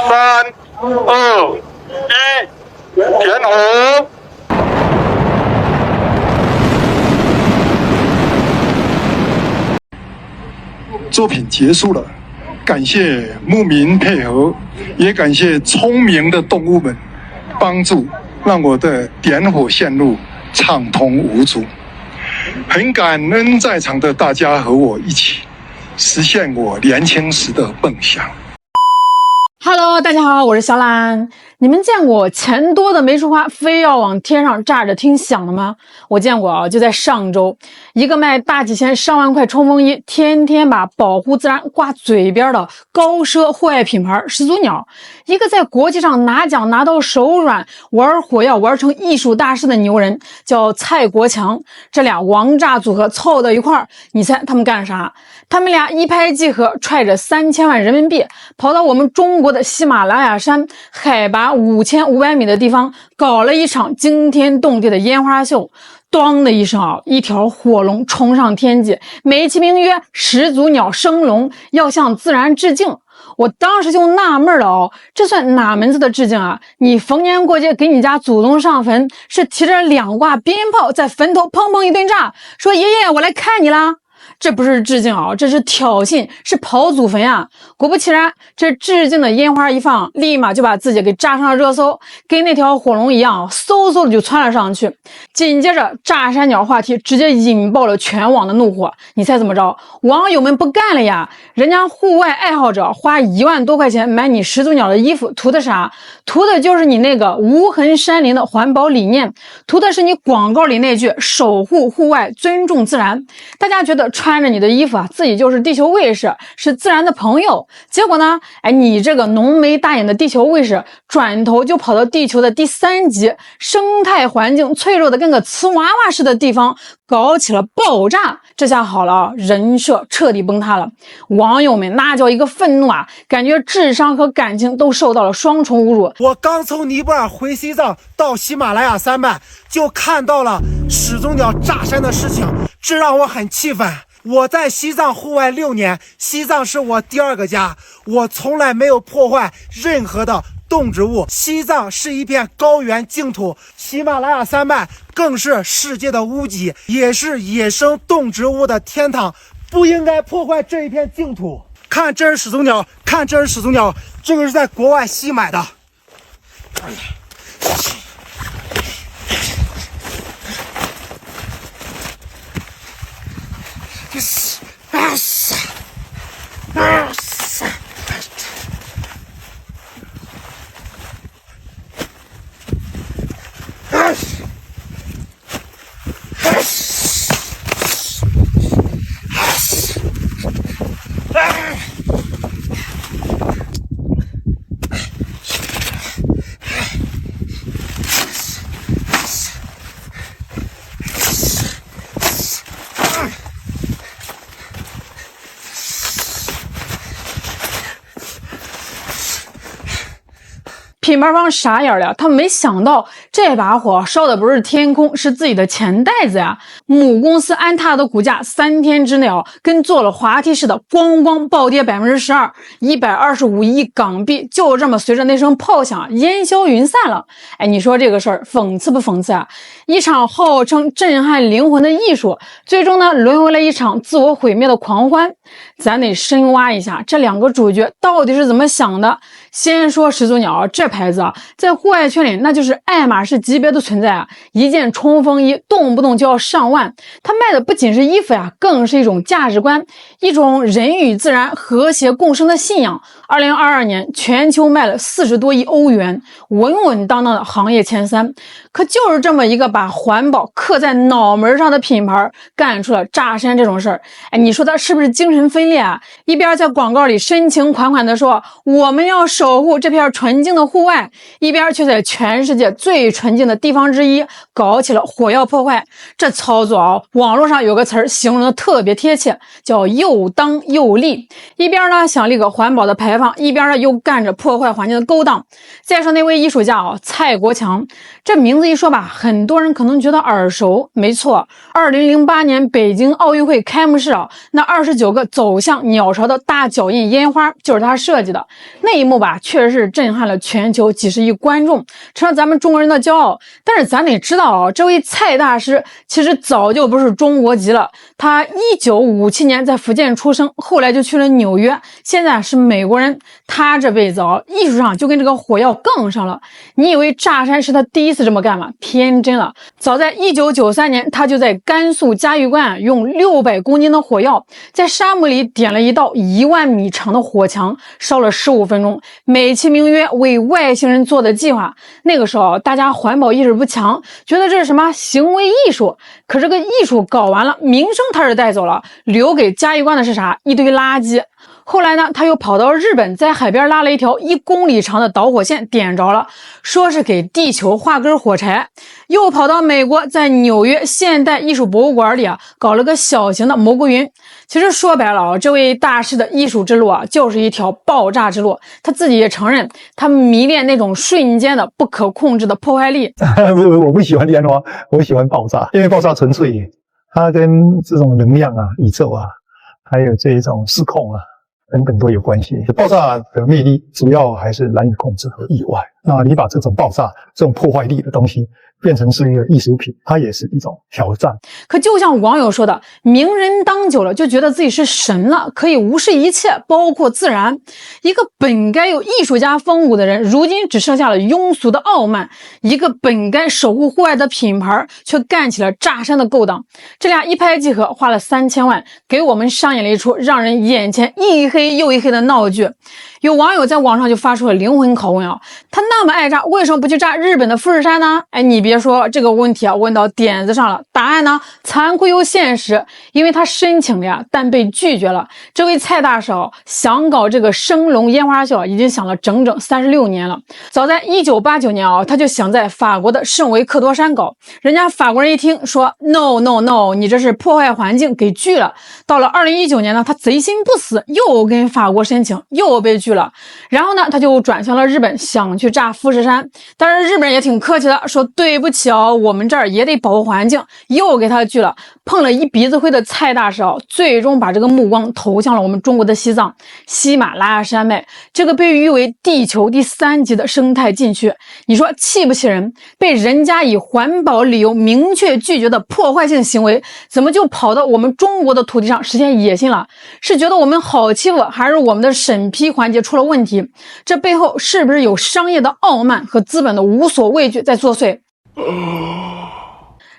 3、2、1，点火。作品结束了，感谢牧民配合，也感谢聪明的动物们帮助，让我的点火线路畅通无阻。很感恩在场的大家和我一起实现我年轻时的梦想。Hello， 大家好，我是小懒。你们见过钱多的没处花，非要往天上炸着听响的吗？我见过啊，就在上周，一个卖大几千上万块冲锋衣，天天把保护自然挂嘴边的高奢户外品牌始祖鸟，一个在国际上拿奖拿到手软，玩火药玩成艺术大师的牛人叫蔡国强，这俩王炸组合凑到一块儿，你猜他们干啥？他们俩一拍即合，揣着3000万人民币，跑到我们中国的喜马拉雅山海拔5500米的地方，搞了一场惊天动地的烟花秀。咣的一声啊，一条火龙冲上天际，美其名曰始祖鸟升龙，要向自然致敬。我当时就纳闷了哦，这算哪门子的致敬啊？你逢年过节给你家祖宗上坟，是提着2挂鞭炮在坟头砰砰一顿炸，说爷爷我来看你啦。这不是致敬啊，这是挑衅，是刨祖坟啊！果不其然，这致敬的烟花一放，立马就把自己给炸上了热搜，跟那条火龙一样，嗖嗖的就窜了上去。紧接着，炸山鸟话题直接引爆了全网的怒火。你猜怎么着？网友们不干了呀！人家户外爱好者花1万多块钱买你始祖鸟的衣服，图的啥？图的就是你那个无痕山林的环保理念，图的是你广告里那句守护户外，尊重自然。大家觉得穿着你的衣服啊，自己就是地球卫士，是自然的朋友。结果呢，你这个浓眉大眼的地球卫士，转头就跑到地球的第3级，生态环境脆弱的跟个瓷娃娃似的地方，搞起了爆炸。这下好了，人设彻底崩塌了。网友们那叫一个愤怒啊，感觉智商和感情都受到了双重侮辱。我刚从尼泊尔回西藏到喜马拉雅山脉，就看到了始祖鸟炸山的事情，这让我很气愤。我在西藏户外6年，西藏是我第2个家，我从来没有破坏任何的动植物。西藏是一片高原净土，喜马拉雅山脉更是世界的屋脊，也是野生动植物的天堂，不应该破坏这一片净土。看，这是始祖鸟，看，这是始祖鸟，这个是在国外新买的。品牌方傻眼了，他没想到这把火烧的不是天空，是自己的钱袋子呀！母公司安踏的股价3天之内跟坐了滑梯似的，咣咣暴跌12%，125亿港币就这么随着那声炮响烟消云散了。你说这个事儿讽刺不讽刺啊？一场号称震撼灵魂的艺术，最终呢沦为了一场自我毁灭的狂欢。咱得深挖一下这2个主角到底是怎么想的。先说始祖鸟这牌子啊，在户外圈里那就是爱马仕级别的存在啊！一件冲锋衣动不动就要上万，它卖的不仅是衣服呀，更是一种价值观，一种人与自然和谐共生的信仰。2022年全球卖了40多亿欧元，稳稳当当的行业前3。可就是这么一个把环保刻在脑门上的品牌，干出了炸山这种事儿。你说他是不是精神分裂啊？一边在广告里深情款款的说我们要守护这片纯净的户外，一边却在全世界最纯净的地方之一搞起了火药破坏。这操作网络上有个词儿形容的特别贴切，叫又当又立。一边呢想立个环保的牌排放，一边又干着破坏环境的勾当。再说那位艺术家蔡国强，这名字一说吧，很多人可能觉得耳熟。没错，2008年北京奥运会开幕式那29个走向鸟巢的大脚印烟花就是他设计的。那一幕吧，确实是震撼了全球几十亿观众，成了咱们中国人的骄傲。但是咱得知道这位蔡大师其实早就不是中国籍了。他1957年在福建出生，后来就去了纽约，现在是美国人。他这辈子艺术上就跟这个火药杠上了。你以为炸山是他第一次这么干吗？天真了。早在1993年，他就在甘肃嘉峪关用600公斤的火药，在沙漠里点了一道1万米长的火墙，烧了15分钟，美其名曰为外星人做的计划。那个时候大家环保意识不强，觉得这是什么行为艺术。可这个艺术搞完了，名声他是带走了，留给嘉峪关的是啥？一堆垃圾。后来呢，他又跑到日本，在海边拉了一条1公里长的导火线，点着了，说是给地球画根火柴。又跑到美国，在纽约现代艺术博物馆里搞了个小型的蘑菇云。其实说白了这位大师的艺术之路就是一条爆炸之路。他自己也承认，他迷恋那种瞬间的不可控制的破坏力。我不喜欢烟花，我喜欢爆炸，因为爆炸纯粹，它跟这种能量宇宙还有这种失控等等都有关系。爆炸的魅力主要还是难以控制和意外。那你把这种爆炸、这种破坏力的东西变成是一个艺术品，它也是一种挑战。可就像网友说的，名人当久了就觉得自己是神了，可以无视一切，包括自然。一个本该有艺术家风骨的人，如今只剩下了庸俗的傲慢。一个本该守护户外的品牌，却干起了炸山的勾当。这俩一拍即合，花了3000万，给我们上演了一出让人眼前一黑又一黑的闹剧。有网友在网上就发出了灵魂拷问他那么爱炸，为什么不去炸日本的富士山呢？你别说，这个问题问到点子上了。答案呢，残酷又现实，因为他申请了但被拒绝了。这位蔡大师想搞这个升龙烟花秀已经想了整整36年了。早在1989年他就想在法国的圣维克多山搞，人家法国人一听说 no， 你这是破坏环境，给拒了。到了2019年呢，他贼心不死，又跟法国申请，又被拒了。然后呢，他就转向了日本，想去炸富士山。但是日本人也挺客气的，说对不起我们这儿也得保护环境，又给他拒了。碰了一鼻子灰的蔡大师最终把这个目光投向了我们中国的西藏喜马拉雅山脉，这个被誉为地球第3级的生态禁区。你说气不气人？被人家以环保理由明确拒绝的破坏性行为，怎么就跑到我们中国的土地上实现野心了？是觉得我们好欺负，还是我们的审批环节出了问题？这背后是不是有商业的傲慢和资本的无所畏惧在作祟？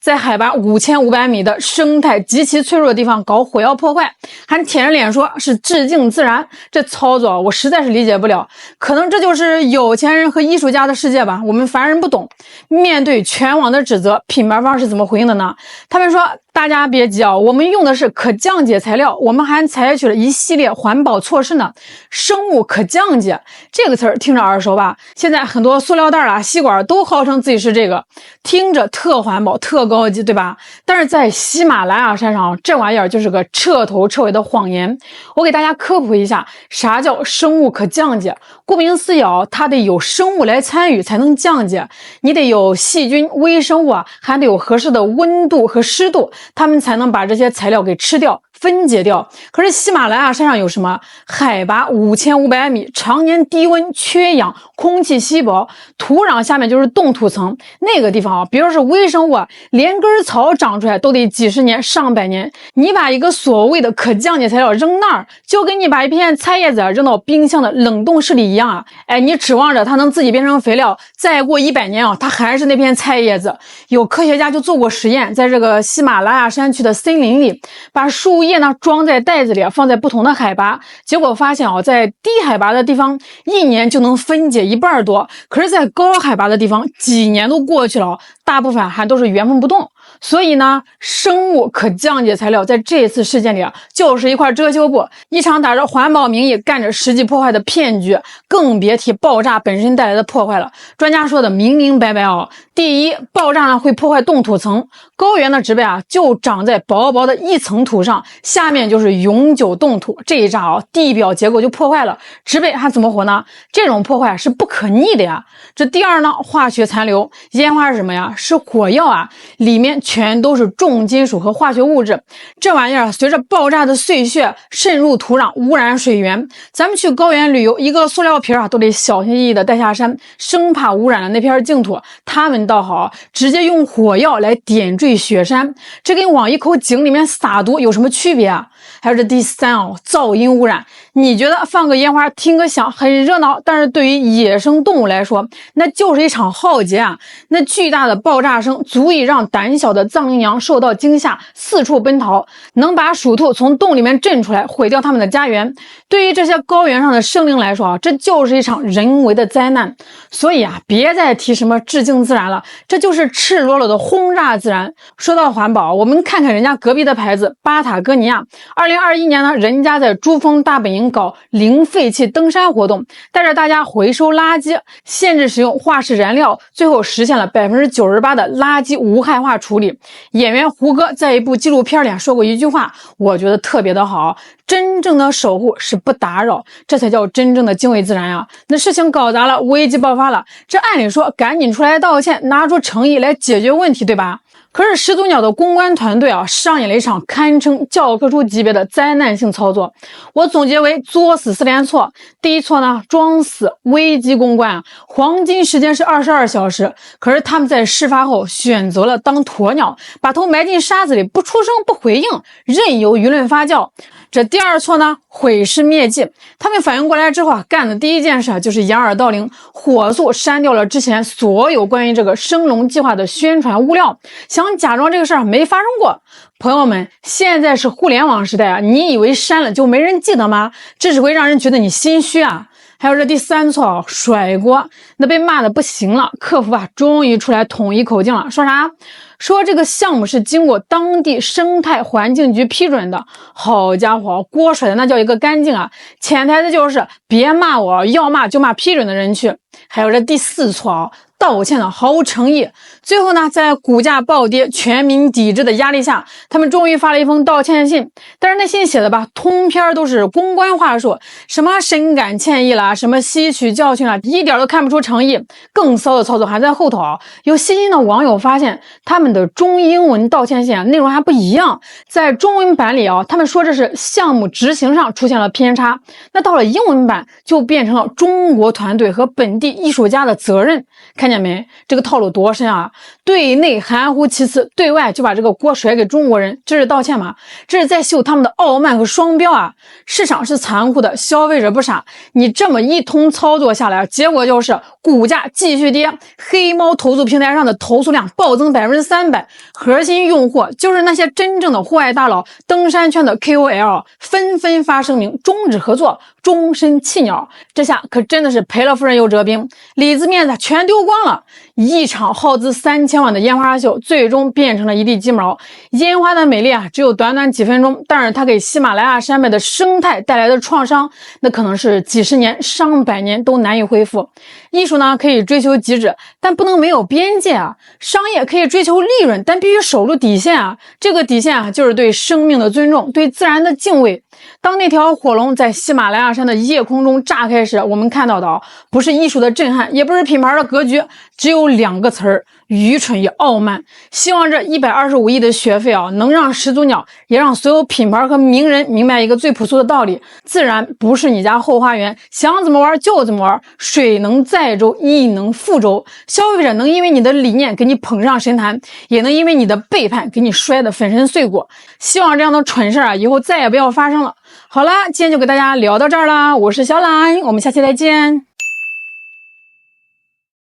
在海拔5500米的生态极其脆弱的地方搞火药破坏，还舔着脸说是致敬自然，这操作我实在是理解不了。可能这就是有钱人和艺术家的世界吧，我们凡人不懂。面对全网的指责，品牌方是怎么回应的呢？他们说，大家别急我们用的是可降解材料，我们还采取了一系列环保措施呢。生物可降解这个词儿听着耳熟吧？现在很多塑料袋吸管都号称自己是这个，听着特环保特高级，对吧？但是在喜马拉雅山上，这玩意儿就是个彻头彻尾的谎言。我给大家科普一下，啥叫生物可降解？顾名思义它得有生物来参与才能降解，你得有细菌、微生物还得有合适的温度和湿度，它们才能把这些材料给吃掉、分解掉。可是喜马拉雅山上有什么？海拔5500米，常年低温、缺氧，空气稀薄，土壤下面就是冻土层。那个地方比如说是微生物连根草长出来都得几十年、上百年。你把一个所谓的可降解材料扔那儿，就跟你把一片菜叶子扔到冰箱的冷冻室里一样你指望着它能自己变成肥料，再过100年它还是那片菜叶子。有科学家就做过实验，在这个喜马拉雅山区的森林里，把树叶呢装在袋子里，放在不同的海拔，结果发现在低海拔的地方1年就能分解1半多，可是在高海拔的地方几年都过去了，大部分还都是原封不动。所以呢，生物可降解材料在这次事件里啊，就是一块遮羞布，一场打着环保名义干着实际破坏的骗局，更别提爆炸本身带来的破坏了。专家说的明明白白哦，第一，爆炸呢会破坏冻土层，高原的植被啊就长在薄薄的一层土上，下面就是永久冻土，这一炸啊，地表结构就破坏了，植被还怎么活呢？这种破坏是不可逆的呀。这第二呢，化学残留，烟花是什么呀？是火药啊，里面全都是重金属和化学物质，这玩意儿随着爆炸的碎屑渗入土壤，污染水源。咱们去高原旅游，一个塑料瓶啊都得小心翼翼的带下山，生怕污染了那片净土。他们倒好，直接用火药来点缀雪山，这跟往一口井里面撒毒有什么区别啊？还有这第三哦，噪音污染。你觉得放个烟花听个响很热闹，但是对于野生动物来说，那就是一场浩劫啊！那巨大的爆炸声足以让胆小的藏羚羊受到惊吓，四处奔逃，能把鼠兔从洞里面震出来，毁掉他们的家园。对于这些高原上的生灵来说啊，这就是一场人为的灾难。所以啊，别再提什么致敬自然了，这就是赤裸裸的轰炸自然。说到环保，我们看看人家隔壁的牌子巴塔哥尼亚，2021年呢，人家在珠峰大本营搞零废弃登山活动，带着大家回收垃圾，限制使用化石燃料，最后实现了98%的垃圾无害化处理。演员胡歌在一部纪录片里说过一句话，我觉得特别的好，真正的守护是不打扰，这才叫真正的敬畏自然呀。那事情搞砸了，危机爆发了，这按理说赶紧出来道歉，拿出诚意来解决问题，对吧？可是始祖鸟的公关团队啊，上演了一场堪称教科书级别的灾难性操作。我总结为作死4连错。第一错呢，装死，危机公关啊，黄金时间是22小时，可是他们在事发后选择了当鸵鸟，把头埋进沙子里，不出声不回应，任由舆论发酵。这第二错呢，毁尸灭迹。他们反应过来之后啊，干的第一件事就是掩耳盗铃，火速删掉了之前所有关于这个升龙计划的宣传物料，想假装这个事儿没发生过。朋友们，现在是互联网时代啊，你以为删了就没人记得吗？这只会让人觉得你心虚啊。还有这第三错啊，甩锅。那被骂的不行了，客服啊终于出来统一口径了，说啥？说这个项目是经过当地生态环境局批准的。好家伙，锅甩的那叫一个干净啊！潜台词就是别骂我，要骂就骂批准的人去。还有这第四错啊，道歉的毫无诚意。最后呢，在股价暴跌、全民抵制的压力下，他们终于发了一封道歉信。但是那信写的吧，通篇都是公关话术，什么深感歉意啦，什么吸取教训啦，一点都看不出诚意。更骚的操作还在后头啊！有细心的网友发现，他们的中英文道歉信啊，内容还不一样。在中文版里啊，他们说这是项目执行上出现了偏差，那到了英文版就变成了中国团队和本地艺术家的责任。看见没？这个套路多深啊！对内含糊其辞，对外就把这个锅甩给中国人，这是道歉吗？这是在秀他们的傲慢和双标啊！市场是残酷的，消费者不傻。你这么一通操作下来，结果就是股价继续跌，黑猫投诉平台上的投诉量暴增300%，核心用户就是那些真正的户外大佬、登山圈的 KOL， 纷纷发声明终止合作，终身弃鸟。这下可真的是赔了夫人又折兵，里子面子全丢光了。一场耗资3000万的烟花秀，最终变成了一地鸡毛。烟花的美丽啊，只有短短几分钟，但是它给喜马拉雅山脉的生态带来的创伤，那可能是几十年、上百年都难以恢复。艺术呢，可以追求极致，但不能没有边界啊。商业可以追求利润，但必须守住底线啊。这个底线啊，就是对生命的尊重，对自然的敬畏。当那条火龙在喜马拉雅山的夜空中炸开时，我们看到的不是艺术的震撼，也不是品牌的格局，只有2个词儿：愚蠢与傲慢。希望这125亿的学费啊，能让始祖鸟，也让所有品牌和名人明白一个最朴素的道理：自然不是你家后花园，想怎么玩就怎么玩，水能载舟，亦能覆舟。消费者能因为你的理念给你捧上神坛，也能因为你的背叛给你摔得粉身碎骨。希望这样的蠢事啊，以后再也不要发生了。好啦，今天就给大家聊到这儿啦，我是小懒，我们下期再见。